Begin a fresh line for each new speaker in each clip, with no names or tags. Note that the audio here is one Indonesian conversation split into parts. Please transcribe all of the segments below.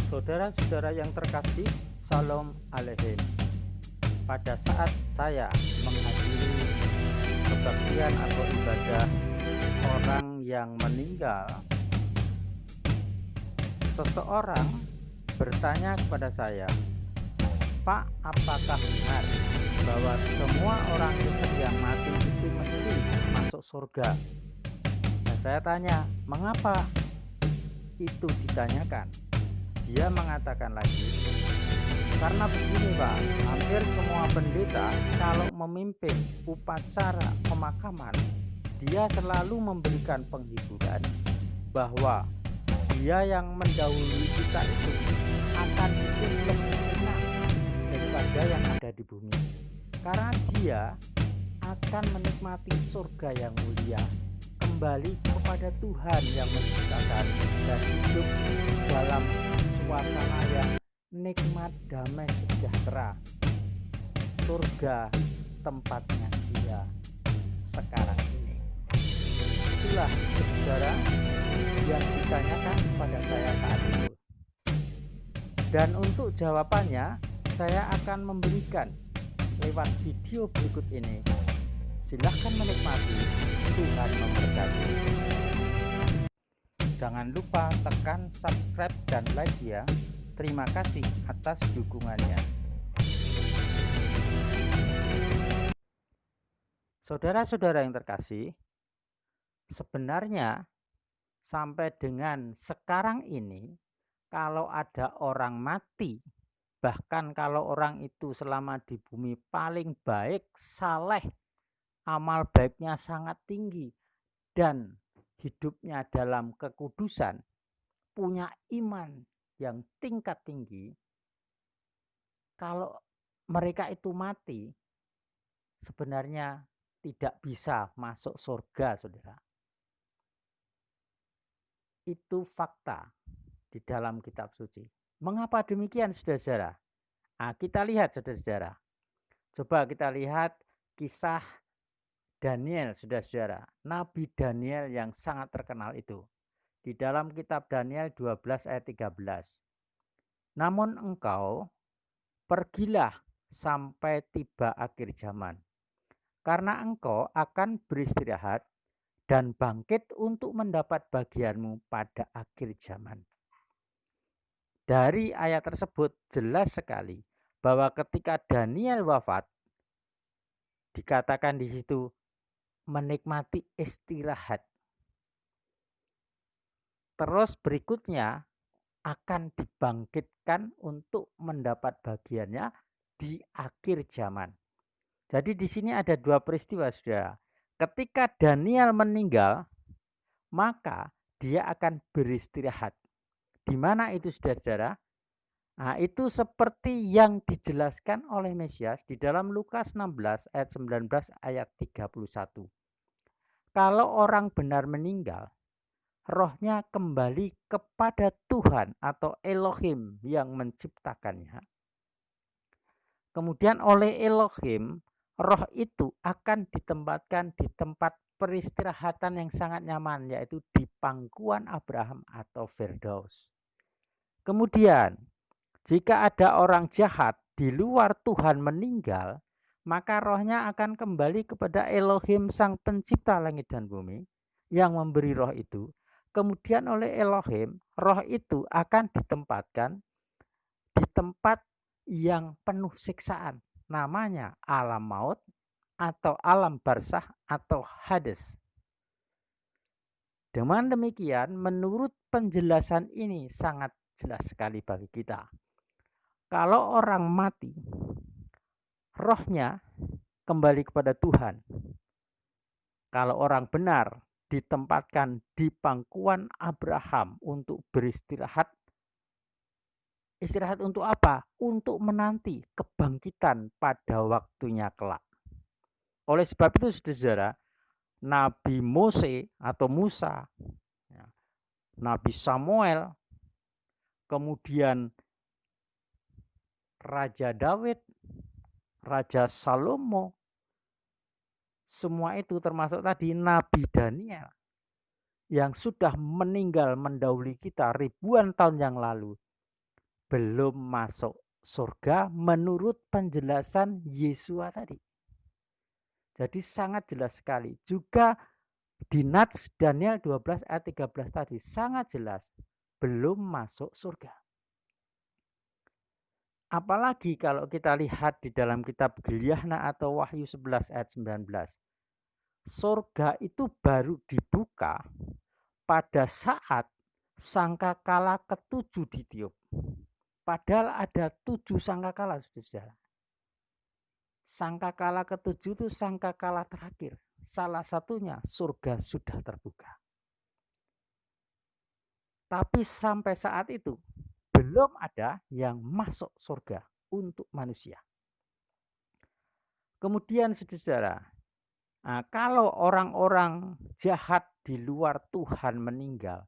Saudara-saudara yang terkasih, Shalom Aleichem. Pada saat saya menghadiri kebaktian atau ibadah orang yang meninggal, seseorang bertanya kepada saya, "Pak, apakah benar bahwa semua orang Kristen yang mati itu mesti masuk surga?" Dan saya tanya, "Mengapa itu ditanyakan?" Dia mengatakan lagi, "Karena begini Pak, hampir semua pendeta kalau memimpin upacara pemakaman, dia selalu memberikan penghiburan bahwa dia yang mendahului kita itu akan hidup lebih enak daripada yang ada di bumi. Karena dia akan menikmati surga yang mulia, kembali kepada Tuhan yang menciptakan dan hidup dalam suasana yang nikmat, damai, sejahtera. Surga tempatnya dia sekarang ini." Itulah saudara yang ditanyakan kepada saya saat itu. Dan untuk jawabannya saya akan memberikan lewat video berikut ini. Silahkan menikmati. Tuhan memberkati. Jangan lupa tekan subscribe dan like ya. Terima kasih atas dukungannya. Saudara-saudara yang terkasih, sebenarnya sampai dengan sekarang ini, kalau ada orang mati, bahkan kalau orang itu selama di bumi paling baik, saleh, amal baiknya sangat tinggi, dan hidupnya dalam kekudusan, punya iman yang tingkat tinggi, kalau mereka itu mati, sebenarnya tidak bisa masuk surga, saudara. Itu fakta di dalam kitab suci. Mengapa demikian, saudara-saudara? Nah, kita lihat, saudara-saudara. Coba kita lihat kisah Daniel, saudara-saudara. Nabi Daniel yang sangat terkenal itu. Di dalam kitab Daniel 12 ayat 13. "Namun engkau pergilah sampai tiba akhir zaman, karena engkau akan beristirahat dan bangkit untuk mendapat bagianmu pada akhir zaman." Dari ayat tersebut jelas sekali bahwa ketika Daniel wafat, dikatakan di situ menikmati istirahat. Terus berikutnya akan dibangkitkan untuk mendapat bagiannya di akhir zaman. Jadi di sini ada dua peristiwa, saudara. Ketika Daniel meninggal, maka dia akan beristirahat. Di mana itu, saudara-saudara? Nah, itu seperti yang dijelaskan oleh Mesias di dalam Lukas 16 ayat 19 ayat 31. Kalau orang benar meninggal, rohnya kembali kepada Tuhan atau Elohim yang menciptakannya. Kemudian oleh Elohim, roh itu akan ditempatkan di tempat peristirahatan yang sangat nyaman, yaitu di pangkuan Abraham atau Firdaus. Kemudian, jika ada orang jahat di luar Tuhan meninggal, maka rohnya akan kembali kepada Elohim sang pencipta langit dan bumi yang memberi roh itu. Kemudian oleh Elohim, roh itu akan ditempatkan di tempat yang penuh siksaan. Namanya alam maut atau alam barzah atau Hades. Dengan demikian, menurut penjelasan ini sangat jelas sekali bagi kita. Kalau orang mati, rohnya kembali kepada Tuhan. Kalau orang benar, ditempatkan di pangkuan Abraham untuk beristirahat. Istirahat untuk apa? Untuk menanti kebangkitan pada waktunya kelak. Oleh sebab itu, saudara, Nabi Mose atau Musa, Nabi Samuel, kemudian Raja Daud, Raja Salomo, semua itu termasuk tadi Nabi Daniel yang sudah meninggal mendahului kita ribuan tahun yang lalu. belum masuk surga menurut penjelasan Yesua tadi. Jadi sangat jelas sekali. Juga di Nats Daniel 12 ayat 13 tadi sangat jelas belum masuk surga. Apalagi kalau kita lihat di dalam kitab Gilyahna atau Wahyu 11 ayat 19. Surga itu baru dibuka pada saat sangkakala ketujuh ditiup. Padahal ada 7 sangkakala, saudara. Sangkakala ketujuh itu sangkakala terakhir. Salah satunya surga sudah terbuka. Tapi sampai saat itu belum ada yang masuk surga untuk manusia. Kemudian saudara, kalau orang-orang jahat di luar Tuhan meninggal,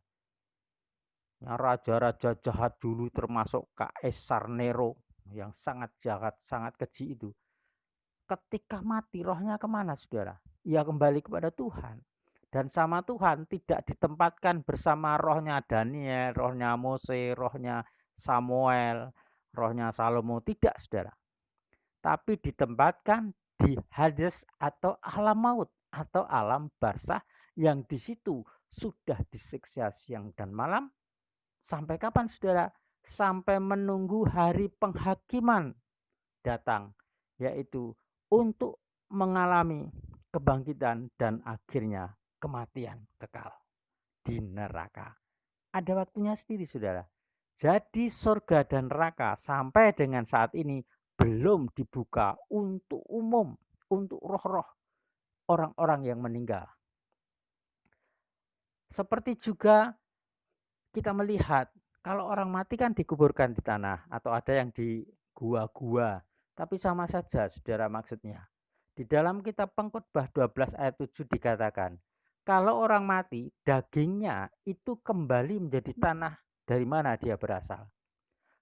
raja-raja jahat dulu termasuk Kaisar Nero yang sangat jahat, sangat keji itu, ketika mati rohnya kemana saudara? Ya kembali kepada Tuhan. Dan sama Tuhan tidak ditempatkan bersama rohnya Daniel, rohnya Mose, rohnya Samuel, rohnya Salomo. Tidak saudara. Tapi ditempatkan di Hades atau alam maut atau alam barzah yang di situ sudah disiksa siang dan malam. Sampai kapan saudara? Sampai menunggu hari penghakiman datang, yaitu untuk mengalami kebangkitan dan akhirnya kematian kekal di neraka. Ada waktunya sendiri saudara. Jadi surga dan neraka sampai dengan saat ini belum dibuka untuk umum, untuk roh-roh orang-orang yang meninggal. Seperti juga kita melihat kalau orang mati kan dikuburkan di tanah atau ada yang di gua-gua. Tapi sama saja saudara maksudnya. Di dalam kitab Pengkhotbah 12 ayat 7 dikatakan, kalau orang mati dagingnya itu kembali menjadi tanah dari mana dia berasal.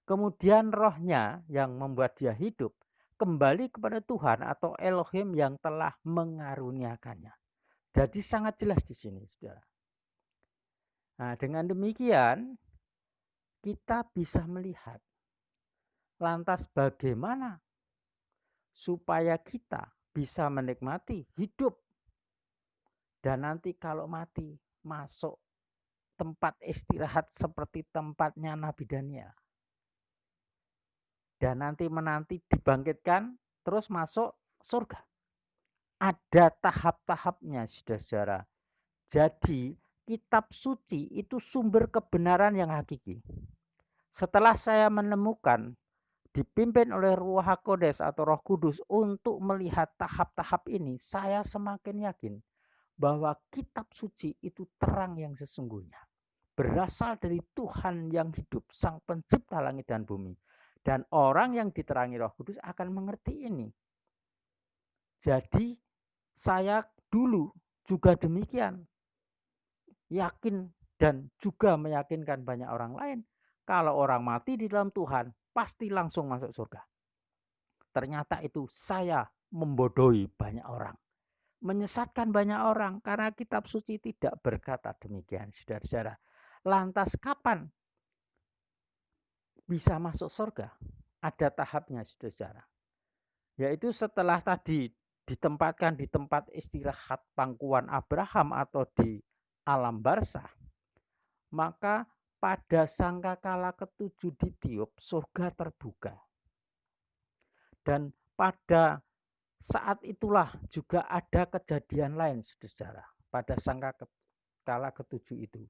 Kemudian rohnya yang membuat dia hidup kembali kepada Tuhan atau Elohim yang telah mengaruniakannya. Jadi sangat jelas di sini saudara. Nah, dengan demikian kita bisa melihat lantas bagaimana supaya kita bisa menikmati hidup dan nanti kalau mati masuk tempat istirahat seperti tempatnya Nabi Daniel. Dan nanti dibangkitkan terus masuk surga. Ada tahap-tahapnya saudara-saudara. Jadi kitab suci itu sumber kebenaran yang hakiki. Setelah saya menemukan dipimpin oleh Ruh HaKodes atau Roh Kudus untuk melihat tahap-tahap ini, saya semakin yakin bahwa kitab suci itu terang yang sesungguhnya. Berasal dari Tuhan yang hidup, Sang Pencipta langit dan bumi. Dan orang yang diterangi Roh Kudus akan mengerti ini. Jadi saya dulu juga demikian. Yakin dan juga meyakinkan banyak orang lain. Kalau orang mati di dalam Tuhan, pasti langsung masuk surga. Ternyata itu saya membodohi banyak orang. Menyesatkan banyak orang karena kitab suci tidak berkata demikian, saudara-saudara. Lantas kapan bisa masuk surga? Ada tahapnya, saudara-saudara. Yaitu setelah tadi ditempatkan di tempat istirahat pangkuan Abraham atau di alam barzah, maka pada sangkakala ketujuh ditiup, surga terbuka. Dan pada saat itulah juga ada kejadian lain, saudara. Pada sangkakala ketujuh itu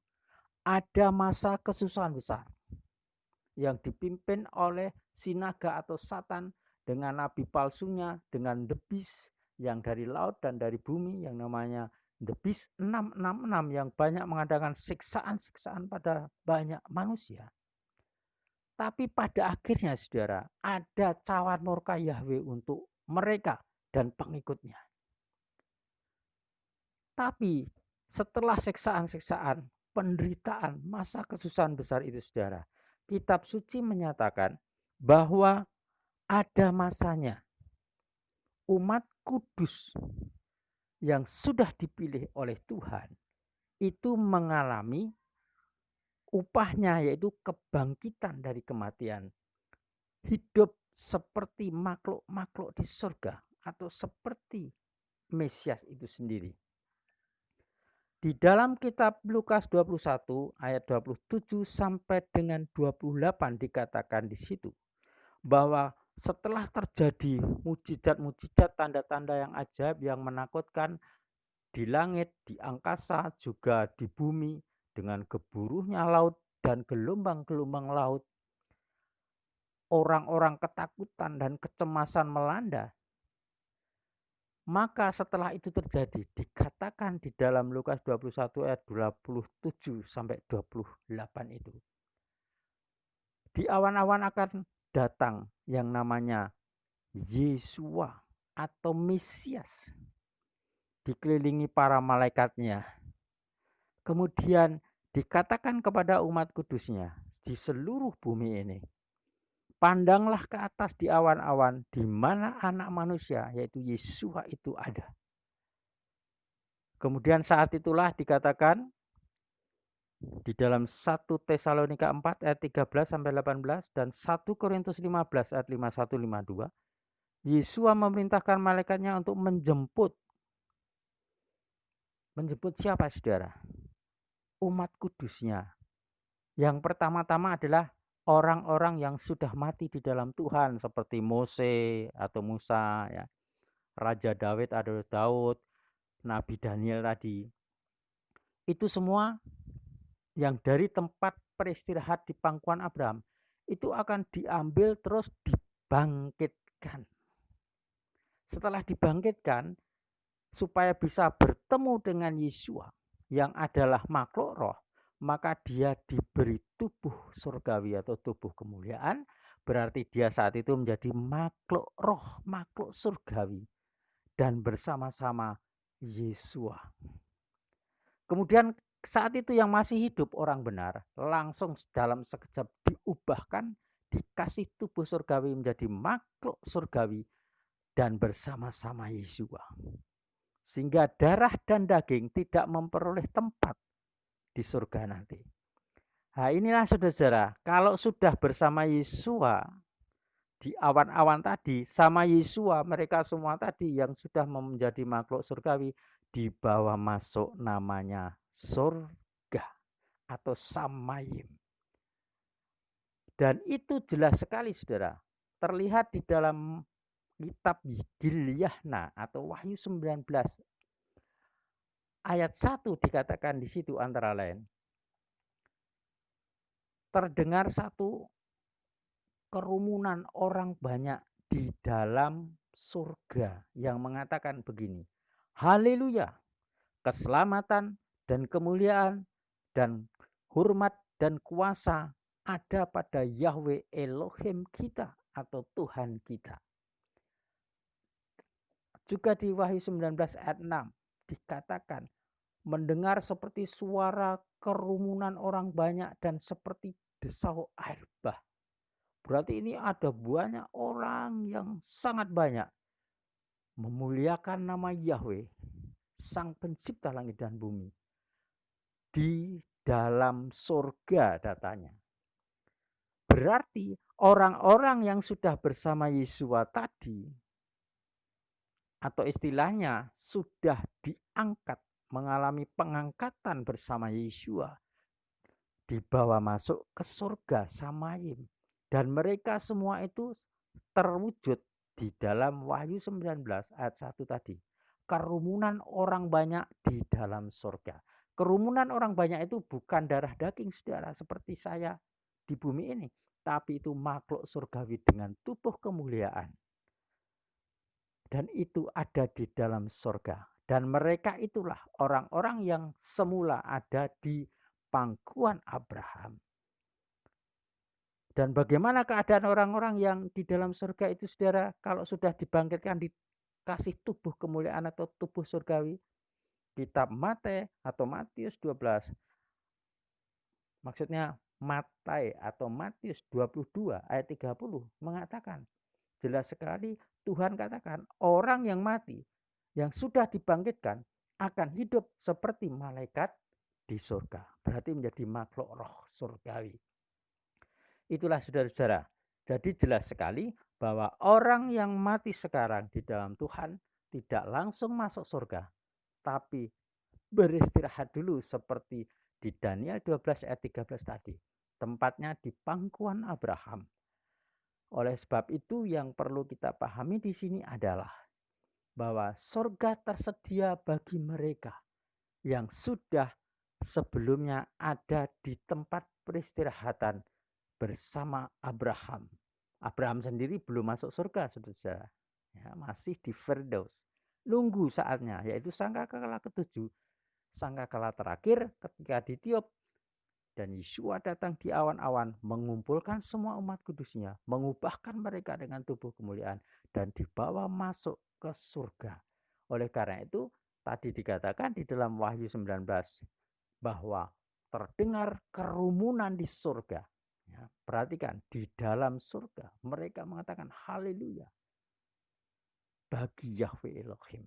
ada masa kesusahan besar yang dipimpin oleh si naga atau Satan dengan nabi palsunya, dengan the beast yang dari laut dan dari bumi yang namanya the beast 666 yang banyak mengadakan siksaan-siksaan pada banyak manusia. Tapi pada akhirnya saudara, ada cawan murka Yahweh untuk mereka dan pengikutnya. Tapi setelah siksaan-siksaan, penderitaan, masa kesusahan besar itu saudara, kitab suci menyatakan bahwa ada masanya umat kudus yang sudah dipilih oleh Tuhan itu mengalami upahnya yaitu kebangkitan dari kematian, hidup seperti makhluk-makhluk di surga atau seperti Mesias itu sendiri. Di dalam kitab Lukas 21 ayat 27 sampai dengan 28 dikatakan di situ bahwa setelah terjadi mujizat-mujizat, tanda-tanda yang ajaib yang menakutkan di langit, di angkasa, juga di bumi, dengan geburuhnya laut dan gelombang-gelombang laut, orang-orang ketakutan dan kecemasan melanda. Maka setelah itu terjadi, dikatakan di dalam Lukas 21 ayat 27 sampai 28 itu. Di awan-awan akan datang yang namanya Yesua atau Mesias, dikelilingi para malaikatnya. Kemudian dikatakan kepada umat kudusnya di seluruh bumi ini, pandanglah ke atas di awan-awan di mana anak manusia yaitu Yesua itu ada. Kemudian saat itulah dikatakan di dalam 1 Tesalonika 4 ayat 13 sampai 18 dan 1 Korintus 15 ayat 51-52, Yesua memerintahkan malaikatnya untuk menjemput siapa saudara? Umat kudusnya. Yang pertama-tama adalah orang-orang yang sudah mati di dalam Tuhan seperti Mose atau Musa, ya, Raja Daud atau Daud, Nabi Daniel tadi. Itu semua yang dari tempat peristirahat di pangkuan Abraham itu akan diambil terus dibangkitkan. Setelah dibangkitkan, supaya bisa bertemu dengan Yesua yang adalah makhluk roh, maka dia diberi tubuh surgawi atau tubuh kemuliaan. Berarti dia saat itu menjadi makhluk roh, makhluk surgawi, dan bersama-sama Yesua. Kemudian saat itu yang masih hidup orang benar langsung dalam sekejap diubahkan, dikasih tubuh surgawi menjadi makhluk surgawi dan bersama-sama Yesua. Sehingga darah dan daging tidak memperoleh tempat di surga nanti. Nah, inilah saudara-saudara, kalau sudah bersama Yesua di awan-awan tadi, sama Yesua mereka semua tadi yang sudah menjadi makhluk surgawi, dibawa masuk namanya surga atau samayim. Dan itu jelas sekali saudara, terlihat di dalam kitab Gilyahna atau Wahyu 19 ayat 1 dikatakan di situ antara lain, terdengar satu kerumunan orang banyak di dalam surga yang mengatakan begini, haleluya, keselamatan dan kemuliaan dan hormat dan kuasa ada pada Yahweh Elohim kita atau Tuhan kita. Juga di Wahyu 19 ayat 6 dikatakan, mendengar seperti suara kerumunan orang banyak dan seperti desau air bah. Berarti ini ada banyak orang yang sangat banyak memuliakan nama Yahweh, Sang Pencipta langit dan bumi, di dalam surga datanya. Berarti orang-orang yang sudah bersama Yesua tadi, atau istilahnya sudah diangkat, mengalami pengangkatan bersama Yesua, dibawa masuk ke surga samayim. Dan mereka semua itu terwujud di dalam Wahyu 19 ayat 1 tadi. Kerumunan orang banyak di dalam surga. Kerumunan orang banyak itu bukan darah daging saudara seperti saya di bumi ini, tapi itu makhluk surgawi dengan tubuh kemuliaan. Dan itu ada di dalam surga. Dan mereka itulah orang-orang yang semula ada di pangkuan Abraham. Dan bagaimana keadaan orang-orang yang di dalam surga itu saudara, kalau sudah dibangkitkan dikasih tubuh kemuliaan atau tubuh surgawi? Kitab Matius 12, maksudnya Matius 22 ayat 30 mengatakan, jelas sekali Tuhan katakan, orang yang mati yang sudah dibangkitkan akan hidup seperti malaikat di surga. Berarti menjadi makhluk roh surgawi. Itulah saudara-saudara. Jadi jelas sekali bahwa orang yang mati sekarang di dalam Tuhan tidak langsung masuk surga, tapi beristirahat dulu seperti di Daniel 12 ayat 13 tadi. Tempatnya di pangkuan Abraham. Oleh sebab itu yang perlu kita pahami di sini adalah bahwa surga tersedia bagi mereka yang sudah sebelumnya ada di tempat peristirahatan bersama Abraham. Abraham sendiri belum masuk surga, saudara. Ya, masih di Firdaus. Nunggu saatnya, yaitu sangkakala ketujuh. Sangkakala terakhir ketika ditiup dan Yeshua datang di awan-awan, mengumpulkan semua umat kudusnya, mengubahkan mereka dengan tubuh kemuliaan, dan dibawa masuk ke surga. Oleh karena itu, tadi dikatakan di dalam Wahyu 19, bahwa terdengar kerumunan di surga. Ya, perhatikan, di dalam surga mereka mengatakan haleluya bagi Yahweh Elohim.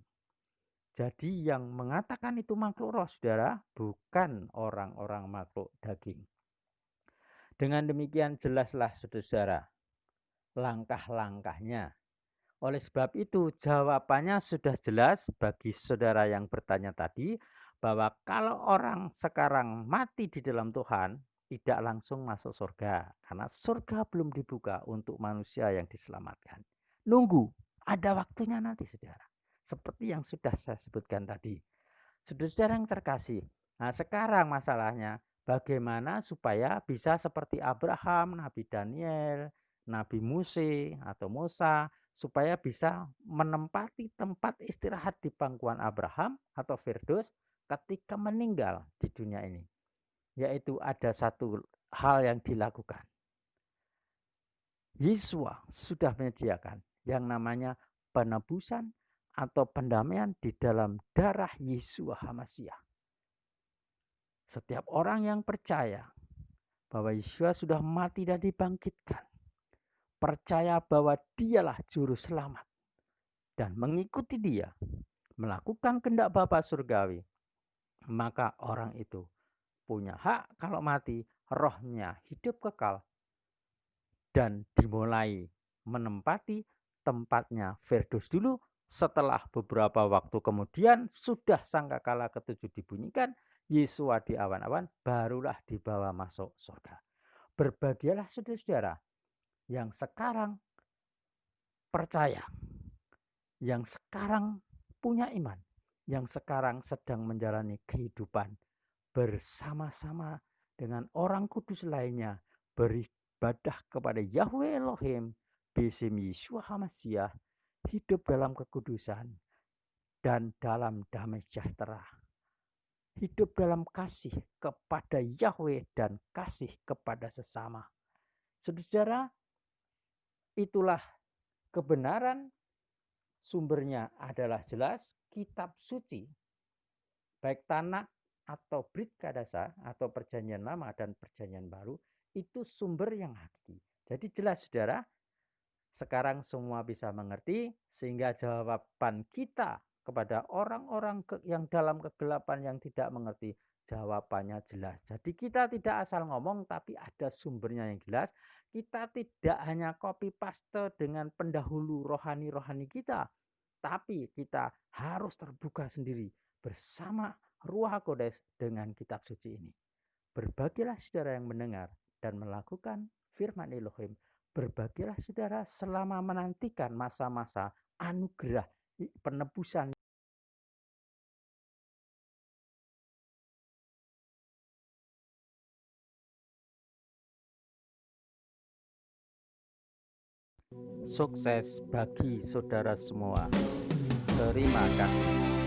Jadi yang mengatakan itu makhluk roh, saudara, bukan orang-orang makhluk daging. Dengan demikian jelaslah saudara langkah-langkahnya. Oleh sebab itu jawabannya sudah jelas bagi saudara yang bertanya tadi, bahwa kalau orang sekarang mati di dalam Tuhan tidak langsung masuk surga, karena surga belum dibuka untuk manusia yang diselamatkan. Nunggu, ada waktunya nanti saudara. Seperti yang sudah saya sebutkan tadi. Saudara yang terkasih, nah sekarang masalahnya bagaimana supaya bisa seperti Abraham, Nabi Daniel, Nabi Musa, supaya bisa menempati tempat istirahat di pangkuan Abraham atau Firdaus ketika meninggal di dunia ini. Yaitu ada satu hal yang dilakukan. Yesus sudah menyediakan yang namanya penebusan atau pendamaian di dalam darah Yesus HaMasiah. Setiap orang yang percaya bahwa Yesus sudah mati dan dibangkitkan, percaya bahwa dialah juru selamat, dan mengikuti dia, melakukan kehendak Bapa surgawi, maka orang itu punya hak kalau mati, rohnya hidup kekal, dan dimulai menempati tempatnya Firdaus dulu. Setelah beberapa waktu kemudian sudah sangkakala ketujuh dibunyikan, Yesua di awan-awan, barulah dibawa masuk surga. Berbahagialah saudara-saudara yang sekarang percaya, yang sekarang punya iman, yang sekarang sedang menjalani kehidupan bersama-sama dengan orang kudus lainnya, beribadah kepada Yahweh Elohim, Besim Yeshua HaMasiah, hidup dalam kekudusan dan dalam damai sejahtera. Hidup dalam kasih kepada Yahweh dan kasih kepada sesama. Saudara, itulah kebenaran. Sumbernya adalah jelas kitab suci, baik Tanakh atau Brit Kadasa atau Perjanjian Lama dan Perjanjian Baru, itu sumber yang hakiki. Jadi jelas saudara, sekarang semua bisa mengerti, sehingga jawaban kita kepada orang-orang yang dalam kegelapan yang tidak mengerti, jawabannya jelas. Jadi kita tidak asal ngomong, tapi ada sumbernya yang jelas. Kita tidak hanya copy paste dengan pendahulu rohani-rohani kita, tapi kita harus terbuka sendiri bersama Ruach HaKodes dengan kitab suci ini. Berbagilah saudara yang mendengar dan melakukan firman Elohim. Berbagilah saudara selama menantikan masa-masa anugerah penebusan. Sukses bagi saudara semua. Terima kasih.